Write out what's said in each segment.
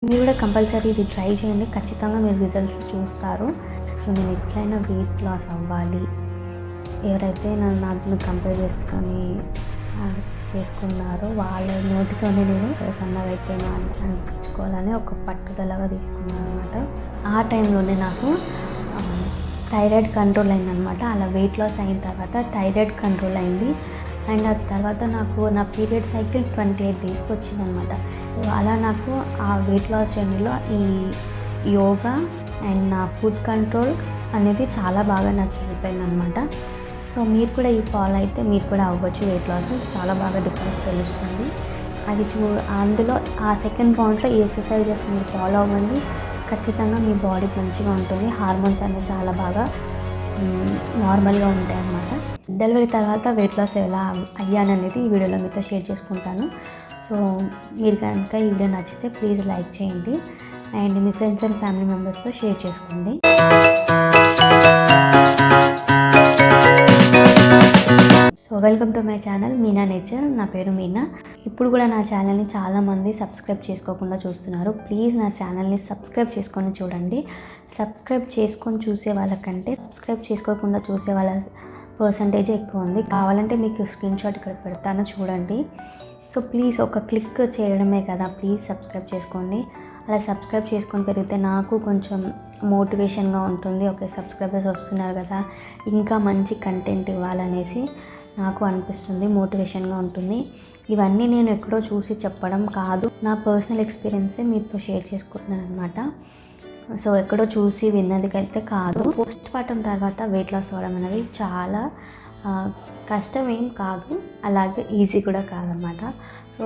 మీరు కూడా కంపల్సరీ ఇది ట్రై చేయండి, ఖచ్చితంగా మీరు రిజల్ట్స్ చూస్తారు. సో నేను ఎట్లయినా వెయిట్ లాస్ అవ్వాలి, ఎవరైతే నాతో కంపేర్ చేసుకున్నారో వాళ్ళ నోటితోనే నేను సన్నగా అయిపోయినా అని అనిపించుకోవాలని ఒక పట్టుదలగా తీసుకున్నాను అనమాట. ఆ టైంలోనే నాకు థైరాయిడ్ కంట్రోల్ అయిందనమాట. అలా వెయిట్ లాస్ అయిన తర్వాత థైరాయిడ్ కంట్రోల్ అయింది. అండ్ ఆ తర్వాత నాకు నా పీరియడ్ సైకిల్ 28 డేస్కి వచ్చిందనమాట. అలా నాకు ఆ వెయిట్ లాస్ జర్నీలో ఈ యోగా అండ్ నా ఫుడ్ కంట్రోల్ అనేది చాలా బాగా నాకు హెల్ప్ అయిందనమాట. సో మీరు కూడా ఈ ఫాలో అయితే మీరు కూడా అవ్వచ్చు. వెయిట్ లాస్ చాలా బాగా డిఫరెన్స్ తెలుస్తుంది. అది అందులో ఆ సెకండ్ పాయింట్లో ఈ ఎక్సర్సైజెస్ మీరు ఫాలో అవ్వండి, ఖచ్చితంగా మీ బాడీ మంచిగా ఉంటుంది. హార్మోన్స్ అనేవి చాలా బాగా నార్మల్గా ఉంటాయి అన్నమాట. డెలివరీ తర్వాత వెయిట్ లాస్ ఎలా అయ్యాననేది ఈ వీడియోలో మీతో షేర్ చేసుకుంటాను. సో మీరు కనుక ఈ వీడియో నచ్చితే ప్లీజ్ లైక్ చేయండి and me friends and family మెంబర్స్తో షేర్ చేసుకోండి. So welcome to my channel Meena nature. నా పేరు మీనా. ఇప్పుడు కూడా నా ఛానల్ని చాలామంది సబ్స్క్రైబ్ చేసుకోకుండా చూస్తున్నారు. ప్లీజ్ నా ఛానల్ని సబ్స్క్రైబ్ చేసుకొని చూడండి. సబ్స్క్రైబ్ చేసుకొని చూసే వాళ్ళకంటే సబ్స్క్రైబ్ చేసుకోకుండా చూసే వాళ్ళ పర్సంటేజ్ ఎక్కువ ఉంది. కావాలంటే మీకు స్క్రీన్ షాట్ ఇక్కడ పెడతాను, చూడండి. సో ప్లీజ్ ఒక క్లిక్ చేయడమే కదా, ప్లీజ్ సబ్స్క్రైబ్ చేసుకోండి. అలా సబ్స్క్రైబ్ చేసుకొని పెరిగితే నాకు కొంచెం మోటివేషన్గా ఉంటుంది. ఓకే, సబ్స్క్రైబర్స్ వస్తున్నారు కదా, ఇంకా మంచి కంటెంట్ ఇవ్వాలనేసి నాకు అనిపిస్తుంది, మోటివేషన్గా ఉంటుంది. ఇవన్నీ నేను ఎక్కడో చూసి చెప్పడం కాదు, నా పర్సనల్ ఎక్స్పీరియన్సే మీతో షేర్ చేసుకుంటున్నాను అనమాట. సో ఎక్కడో చూసి విన్నదికైతే కాదు. పోస్ట్ పార్టం తర్వాత వెయిట్ లాస్ అవ్వడం అనేది చాలా కష్టం ఏం కాదు, అలాగే ఈజీ కూడా కాదనమాట. సో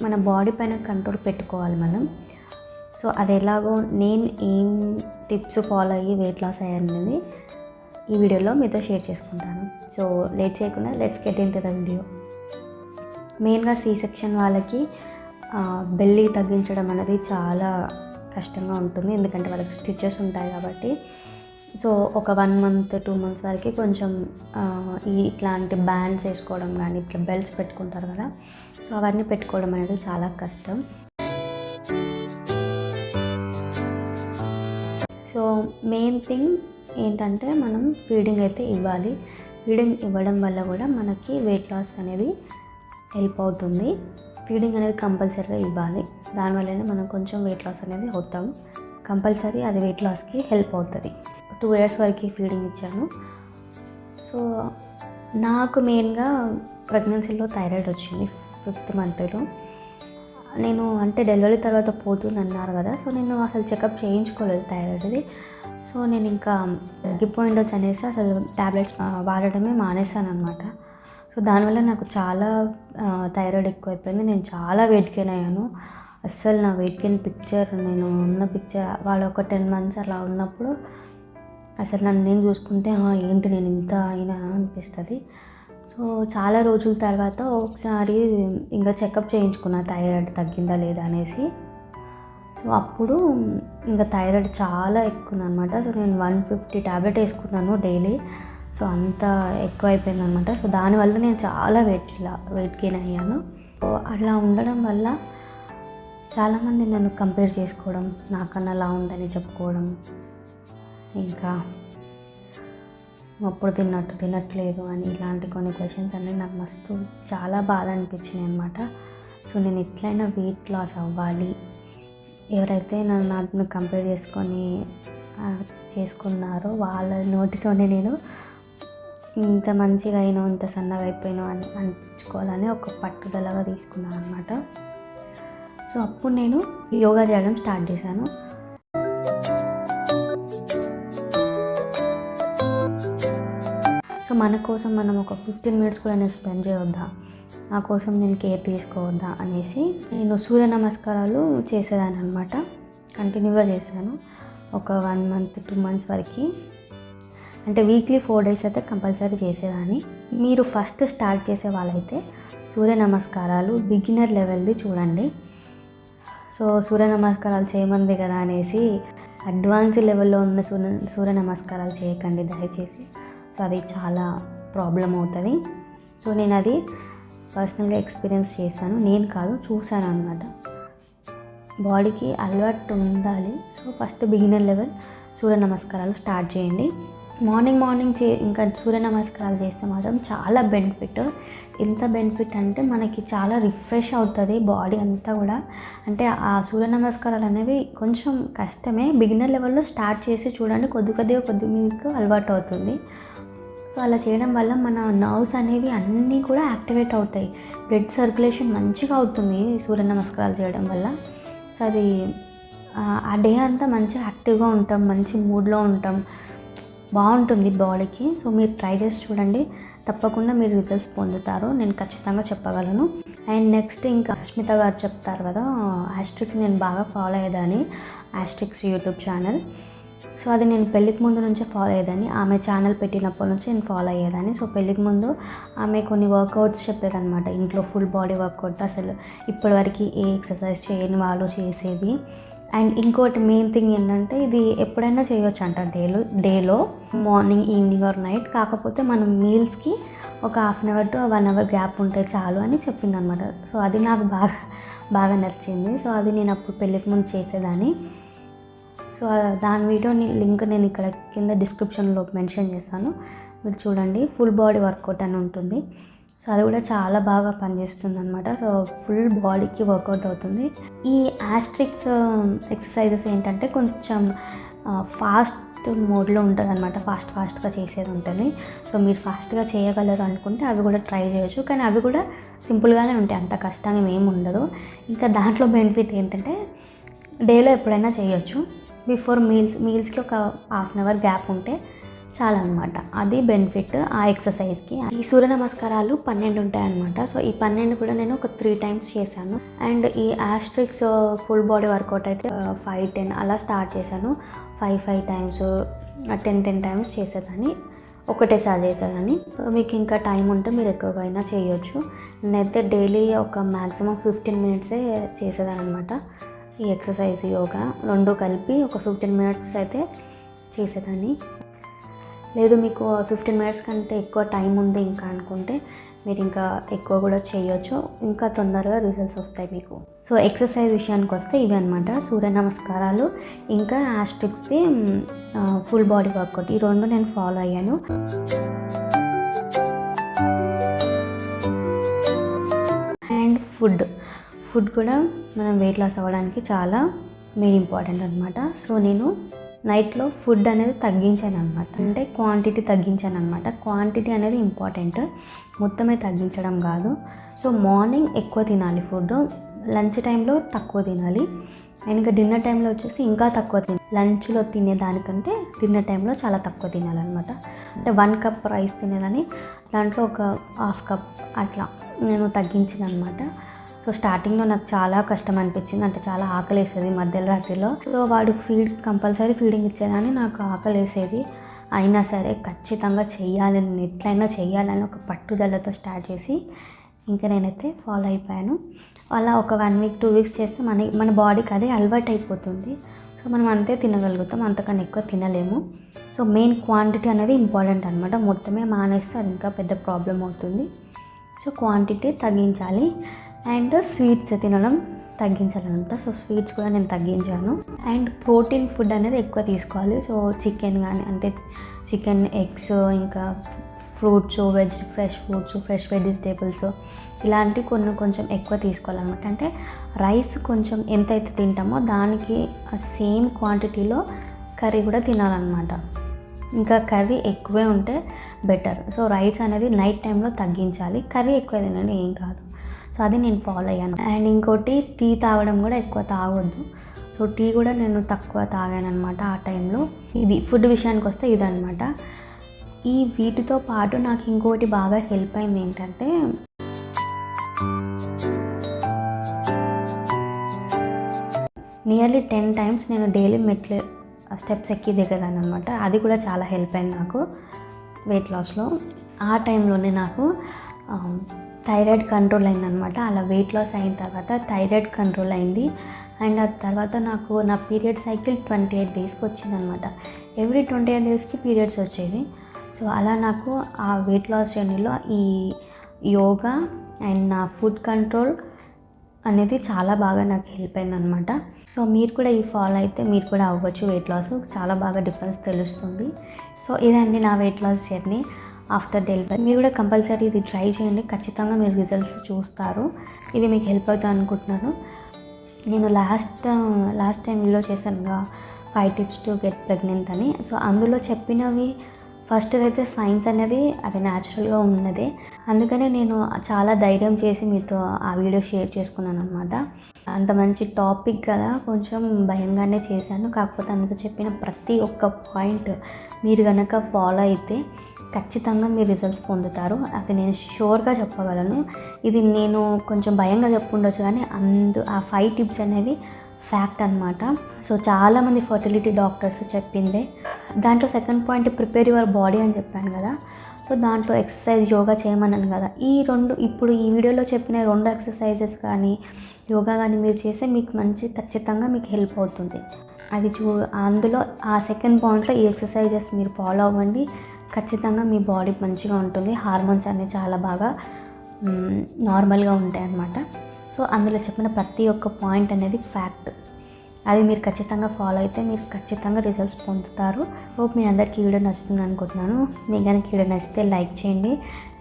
మన బాడీ పైన కంట్రోల్ పెట్టుకోవాలి మనం. సో అది ఎలాగో నేను ఏం టిప్స్ ఫాలో అయ్యి వెయిట్ లాస్ అయ్యాననేది ఈ వీడియోలో మీతో షేర్ చేసుకుంటాను. సో లేట్ చేయకుండా let's get into the video. మెయిన్గా సి సెక్షన్ వాళ్ళకి బెల్లీ తగ్గించడం అనేది చాలా కష్టంగా ఉంటుంది, ఎందుకంటే వాళ్ళకి స్టిచెస్ ఉంటాయి కాబట్టి. సో ఒక 1 month 2 months వరకు కొంచెం ఇట్లాంటి బ్యాండ్స్ వేసుకోవడం కానీ ఇట్లా బెల్ట్స్ పెట్టుకుంటారు కదా, సో అవన్నీ పెట్టుకోవడం అనేది చాలా కష్టం. సో మెయిన్ థింగ్ ఏంటంటే మనం ఫీడింగ్ అయితే ఇవ్వాలి. ఫీడింగ్ ఇవ్వడం వల్ల కూడా మనకి వెయిట్ లాస్ అనేది హెల్ప్ అవుతుంది. ఫీడింగ్ అనేది కంపల్సరీగా ఇవ్వాలి, దానివల్లనే మనం కొంచెం వెయిట్ లాస్ అనేది అవుతాం. కంపల్సరీ అది వెయిట్ లాస్కి హెల్ప్ అవుతుంది. 2 years వరకు ఫీడింగ్ ఇచ్చాను. సో నాకు మెయిన్గా ప్రెగ్నెన్సీలో థైరాయిడ్ వచ్చింది 5th monthలో. నేను అంటే డెలివరీ తర్వాత పోతుంది అన్నారు కదా, సో నేను అసలు చెకప్ చేయించుకోలేదు థైరాయిడ్ది. సో నేను ఇంకా తగ్గిపోయిండొచ్చు అనేసి అసలు ట్యాబ్లెట్స్ వాడడమే మానేశాను అనమాట. సో దానివల్ల నాకు చాలా థైరాయిడ్ ఎక్కువైపోయింది. నేను చాలా వెయిట్ గెయిన్ అయ్యాను. అస్సలు నా వెయిట్ గెయిన్ పిక్చర్, నేను ఉన్న పిక్చర్ వాళ్ళు ఒక 10 months అలా ఉన్నప్పుడు అసలు నన్ను నేను చూసుకుంటే ఏంటి నేను ఇంత అయినా అనిపిస్తుంది. సో చాలా రోజుల తర్వాత ఒకసారి ఇంకా చెకప్ చేయించుకున్నా థైరాయిడ్ తగ్గిందా లేదా అనేసి. సో అప్పుడు ఇంకా థైరాయిడ్ చాలా ఎక్కువ అనమాట. సో నేను 150 ట్యాబ్లెట్ వేసుకున్నాను డైలీ. సో అంత ఎక్కువ అయిపోయింది అనమాట. సో దానివల్ల నేను చాలా వెయిట్ గెయిన్ అయ్యాను. సో అలా ఉండడం వల్ల చాలామంది నన్ను కంపేర్ చేసుకోవడం, నాకన్నా అలా ఉందని చెప్పుకోవడం, ఇంకా అప్పుడు తినట్లేదు అని ఇలాంటి కొన్ని క్వశ్చన్స్ అన్నీ నాకు మస్తు చాలా బాధ అనిపించినాయి అనమాట. సో నేను ఎట్లయినా వెయిట్ లాస్ అవ్వాలి, ఎవరైతే నన్ను కంపేర్ చేసుకున్నారో వాళ్ళ నోటితోనే నేను ఇంత మంచిగా అయినా ఇంత సన్నగా అయిపోయినా అని అనిపించుకోవాలని ఒక పట్టుదలగా తీసుకున్నాను అనమాట. సో అప్పుడు నేను యోగా చేయడం స్టార్ట్ చేశాను. సో మన కోసం మనం ఒక 15 minutes కూడా నేను స్పెండ్ చేయవద్దా, నా కోసం నేను కేర్ తీసుకోవద్దా అనేసి నేను సూర్య నమస్కారాలు చేసేదాన్ని అనమాట. కంటిన్యూగా చేశాను ఒక 1 month 2 months వరకు. అంటే వీక్లీ 4 days అయితే కంపల్సరీ చేసేదాన్ని. మీరు ఫస్ట్ స్టార్ట్ చేసే వాళ్ళైతే సూర్య నమస్కారాలు బిగినర్ లెవెల్ది చూడండి. సో సూర్య నమస్కారాలు చేయమంది కదా అనేసి అడ్వాన్స్ లెవెల్లో ఉన్న సూర్య నమస్కారాలు చేయకండి దయచేసి. సో అది చాలా ప్రాబ్లం అవుతుంది. సో నేను అది పర్సనల్గా ఎక్స్పీరియన్స్ చేశాను, నేను కాదు చూశాను అనమాట. బాడీకి అలవాటు ఉండాలి. సో ఫస్ట్ బిగినర్ లెవెల్ సూర్య నమస్కారాలు స్టార్ట్ చేయండి. మార్నింగ్ ఇంకా సూర్య నమస్కారాలు చేస్తే మాత్రం చాలా బెనిఫిట్. ఎంత బెనిఫిట్ అంటే మనకి చాలా రిఫ్రెష్ అవుతుంది బాడీ అంతా కూడా. అంటే ఆ సూర్య నమస్కారాలు అనేవి కొంచెం కష్టమే, బిగినర్ లెవెల్లో స్టార్ట్ చేసి చూడండి, కొద్ది మీకు అలవాటు అవుతుంది. సో అలా చేయడం వల్ల మన నర్వ్స్ అనేవి అన్నీ కూడా యాక్టివేట్ అవుతాయి, బ్లడ్ సర్క్యులేషన్ మంచిగా అవుతుంది సూర్య నమస్కారాలు చేయడం వల్ల. సో అది ఆ డే అంతా మంచిగా యాక్టివ్గా ఉంటాం, మంచి మూడ్లో ఉంటాం, బాగుంటుంది బాడీకి. సో మీరు ట్రై చేసి చూడండి, తప్పకుండా మీరు రిజల్ట్స్ పొందుతారు, నేను ఖచ్చితంగా చెప్పగలను. అండ్ నెక్స్ట్ ఇంకా అస్మిత గారు చెప్తారు కదా, ఆస్ట్రిక్స్ నేను బాగా ఫాలో అయ్యేదాన్ని, ఆస్ట్రిక్స్ యూట్యూబ్ ఛానల్. సో అది నేను పెళ్ళికి ముందు నుంచే ఫాలో అయ్యేదాన్ని, ఆమె ఛానల్ పెట్టినప్పటి నుంచి నేను ఫాలో అయ్యేదాన్ని. సో పెళ్ళికి ముందు ఆమె కొన్ని వర్కౌట్స్ చెప్పేదన్నమాట, ఇంట్లో ఫుల్ బాడీ వర్కౌట్, అసలు ఇప్పటివరకు ఏ ఎక్సర్సైజ్ చేయని వాళ్ళు చేసేది. అండ్ ఇంకోటి మెయిన్ థింగ్ ఏంటంటే, ఇది ఎప్పుడైనా చేయొచ్చు అంట డేలో మార్నింగ్, ఈవినింగ్ ఆర్ నైట్. కాకపోతే మనం మీల్స్కి ఒక 1/2 అవర్ to 1 అవర్ గ్యాప్ ఉంటే చాలు అని చెప్పింది అనమాట. సో అది నాకు బాగా నచ్చింది. సో అది నేను అప్పుడు పెళ్ళికి ముందు చేసేదాన్ని. సో దాని వీడియో లింక్ నేను ఇక్కడ కింద డిస్క్రిప్షన్లో మెన్షన్ చేస్తాను, మీరు చూడండి. ఫుల్ బాడీ వర్కౌట్ అని ఉంటుంది. సో అది కూడా చాలా బాగా పనిచేస్తుంది అనమాట. సో ఫుల్ బాడీకి వర్కౌట్ అవుతుంది. ఈ ఆస్ట్రిక్స్ ఎక్సర్సైజెస్ ఏంటంటే కొంచెం ఫాస్ట్ మోడ్లో ఉంటుంది అనమాట, ఫాస్ట్గా చేసేది ఉంటుంది. సో మీరు ఫాస్ట్గా చేయగలరు అనుకుంటే అవి కూడా ట్రై చేయొచ్చు, కానీ అవి కూడా సింపుల్గానే ఉంటాయి, అంత కష్టంగా ఏమి ఉండదు. ఇంకా దాంట్లో బెనిఫిట్ ఏంటంటే, డేలో ఎప్పుడైనా చేయొచ్చు, బిఫోర్ మీల్స్కి ఒక 1/2 అవర్ గ్యాప్ ఉంటే చాలా అనమాట. అది బెనిఫిట్ ఆ ఎక్సర్సైజ్కి. ఈ సూర్య నమస్కారాలు 12 ఉంటాయన్నమాట. సో ఈ 12 కూడా నేను ఒక 3 times చేశాను. అండ్ ఈ ఆస్ట్రిక్స్ ఫుల్ బాడీ వర్కౌట్ అయితే 5-10 అలా స్టార్ట్ చేశాను. 5 times 10 times చేసేదాన్ని, ఒకటేసారి చేసేదాన్ని. మీకు ఇంకా టైం ఉంటే మీరు ఎక్కువగా అయినా చేయొచ్చు. నేనైతే డైలీ ఒక మ్యాక్సిమం 15 minutes చేసేదాన్ని అనమాట. ఈ ఎక్సర్సైజ్, యోగా 2 కలిపి ఒక 15 minutes అయితే చేసేదాన్ని. లేదు మీకు 15 minutes కంటే ఎక్కువ టైం ఉంది ఇంకా అనుకుంటే మీరు ఇంకా ఎక్కువ కూడా చేయొచ్చు, ఇంకా తొందరగా రిజల్ట్స్ వస్తాయి మీకు. సో ఎక్సర్సైజ్ విషయానికి వస్తే ఇవి అనమాట, సూర్య నమస్కారాలు ఇంకా ఆస్ట్రిక్స్ది ఫుల్ బాడీ వర్కౌట్, ఈ 2 నేను ఫాలో అయ్యాను. అండ్ ఫుడ్ కూడా మనం వెయిట్ లాస్ అవ్వడానికి చాలా మెయిన్ ఇంపార్టెంట్ అనమాట. సో నేను నైట్లో ఫుడ్ అనేది తగ్గించాను అనమాట, అంటే క్వాంటిటీ తగ్గించాను అనమాట. క్వాంటిటీ అనేది ఇంపార్టెంట్, మొత్తమే తగ్గించడం కాదు. సో మార్నింగ్ ఎక్కువ తినాలి ఫుడ్, లంచ్ టైంలో తక్కువ తినాలి, అండ్ ఇంకా డిన్నర్ టైంలో వచ్చేసి ఇంకా తక్కువ తినాలి. లంచ్లో తినేదానికంటే డిన్నర్ టైంలో చాలా తక్కువ తినాలన్నమాట. అంటే 1 cup రైస్ తినేదాన్ని, దాంట్లో ఒక 1/2 cup అట్లా నేను తగ్గించాను అనమాట. సో స్టార్టింగ్లో నాకు చాలా కష్టం అనిపించింది, అంటే చాలా ఆకలి వేసేది మధ్యరాత్రిలో. సో వాడు కంపల్సరీ ఫీడింగ్ ఇచ్చేదాన్ని, నాకు ఆకలి వేసేది. అయినా సరే ఖచ్చితంగా చెయ్యాలి, నేను ఎట్లయినా చెయ్యాలని ఒక పట్టుదలతో స్టార్ట్ చేసి ఇంకా నేనైతే ఫాలో అయిపోయాను. అలా ఒక 1 week 2 weeks చేస్తే మన బాడీకి అదే అలవాటు అయిపోతుంది. సో మనం అంతే తినగలుగుతాం, అంతకన్నా ఎక్కువ తినలేము. సో మెయిన్ క్వాంటిటీ అనేది ఇంపార్టెంట్ అనమాట, మొత్తమే మానేస్తే అది ఇంకా పెద్ద ప్రాబ్లం అవుతుంది. సో క్వాంటిటీ తగ్గించాలి. అండ్ స్వీట్స్ తినడం తగ్గించాలన్నమాట. సో స్వీట్స్ కూడా నేను తగ్గించాను. అండ్ ప్రోటీన్ ఫుడ్ అనేది ఎక్కువ తీసుకోవాలి. సో చికెన్ కానీ, అంటే చికెన్, ఎగ్స్, ఇంకా fruits, fresh fruits, fresh vegetables, ఇలాంటివి కొంచెం ఎక్కువ తీసుకోవాలన్నమాట. అంటే రైస్ కొంచెం ఎంతైతే తింటామో దానికి సేమ్ క్వాంటిటీలో కర్రీ కూడా తినాలన్నమాట. ఇంకా కర్రీ ఎక్కువే ఉంటే బెటర్. సో రైస్ అనేది నైట్ టైంలో తగ్గించాలి, కర్రీ ఎక్కువ తినండి, ఏం కాదు. సో అది నేను ఫాలో అయ్యాను. అండ్ ఇంకోటి, టీ తాగడం కూడా ఎక్కువ తాగొద్దు. సో టీ కూడా నేను తక్కువ తాగాను అనమాట ఆ టైంలో. ఇది ఫుడ్ విషయానికి వస్తే ఇదనమాట. ఈ వీటితో పాటు నాకు ఇంకోటి బాగా హెల్ప్ అయింది ఏంటంటే, నియర్లీ 10 times నేను డైలీ స్టెప్స్ ఎక్కి దిగదాను అనమాట. అది కూడా చాలా హెల్ప్ అయింది నాకు వెయిట్ లాస్లో. ఆ టైంలోనే నాకు థైరాయిడ్ కంట్రోల్ అయిందనమాట. అలా వెయిట్ లాస్ అయిన తర్వాత థైరాయిడ్ కంట్రోల్ అయింది. అండ్ ఆ తర్వాత నాకు నా పీరియడ్ సైకిల్ 28 daysకి వచ్చిందనమాట. ఎవ్రీ 28 daysకి పీరియడ్స్ వచ్చేవి. సో అలా నాకు ఆ వెయిట్ లాస్ జర్నీలో ఈ యోగా అండ్ నా ఫుడ్ కంట్రోల్ అనేది చాలా బాగా నాకు హెల్ప్ అయిందనమాట. సో మీరు కూడా ఈ ఫాలో అయితే మీరు కూడా అవ్వచ్చు వెయిట్ లాస్, చాలా బాగా డిఫరెన్స్ తెలుస్తుంది. సో ఇదండి నా weight loss journey after delivery. మీరు కూడా కంపల్సరీ ఇది ట్రై చేయండి, ఖచ్చితంగా మీరు రిజల్ట్స్ చూస్తారు. ఇది మీకు హెల్ప్ అవుతుంది అనుకుంటున్నాను. నేను లాస్ట్ టైం వీడియో చేశానుగా 5 tips to get pregnant అని. సో అందులో చెప్పినవి ఫస్ట్ అయితే సైన్స్ అనేది అది న్యాచురల్గా ఉన్నదే, అందుకనే నేను చాలా ధైర్యం చేసి మీతో ఆ వీడియో షేర్ చేసుకున్నాను అనమాట. అంత మంచి టాపిక్ కదా, కొంచెం భయంగానే చేశాను. కాకపోతే అందులో చెప్పిన ప్రతి ఒక్క పాయింట్ మీరు కనుక ఫాలో అయితే ఖచ్చితంగా మీరు రిజల్ట్స్ పొందుతారు, అది నేను షూర్గా చెప్పగలను. ఇది నేను కొంచెం భయంగా చెప్పుండొచ్చు కానీ ఆ 5 tips అనేవి ఫ్యాక్ట్ అనమాట. సో చాలామంది ఫర్టిలిటీ డాక్టర్స్ చెప్పిందే. దాంట్లో second point prepare your body అని చెప్పాను కదా. సో దాంట్లో ఎక్సర్సైజ్, యోగా చేయమన్నాను కదా. ఇప్పుడు ఈ వీడియోలో చెప్పిన 2 ఎక్సర్సైజెస్ కానీ యోగా కానీ మీరు చేస్తే మీకు ఖచ్చితంగా మీకు హెల్ప్ అవుతుంది. అందులో ఆ సెకండ్ పాయింట్లో ఈ ఎక్సర్సైజెస్ మీరు ఫాలో అవ్వండి, ఖచ్చితంగా మీ బాడీ మంచిగా ఉంటుంది. హార్మోన్స్ అనేవి చాలా బాగా నార్మల్గా ఉంటాయి అన్నమాట. సో అందులో చెప్పిన ప్రతి ఒక్క పాయింట్ అనేది ఫ్యాక్ట్, అది మీరు ఖచ్చితంగా ఫాలో అయితే మీరు ఖచ్చితంగా రిజల్ట్స్ పొందుతారు. హోప్ మీ అందరికీ వీడియో నచ్చుతుంది అనుకుంటున్నాను. మీకు కనుక వీడియో నచ్చితే లైక్ చేయండి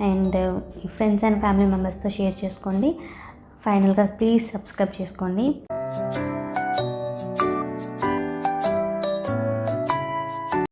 and me friends and family మెంబర్స్తో షేర్ చేసుకోండి. ఫైనల్గా ప్లీజ్ సబ్స్క్రైబ్ చేసుకోండి.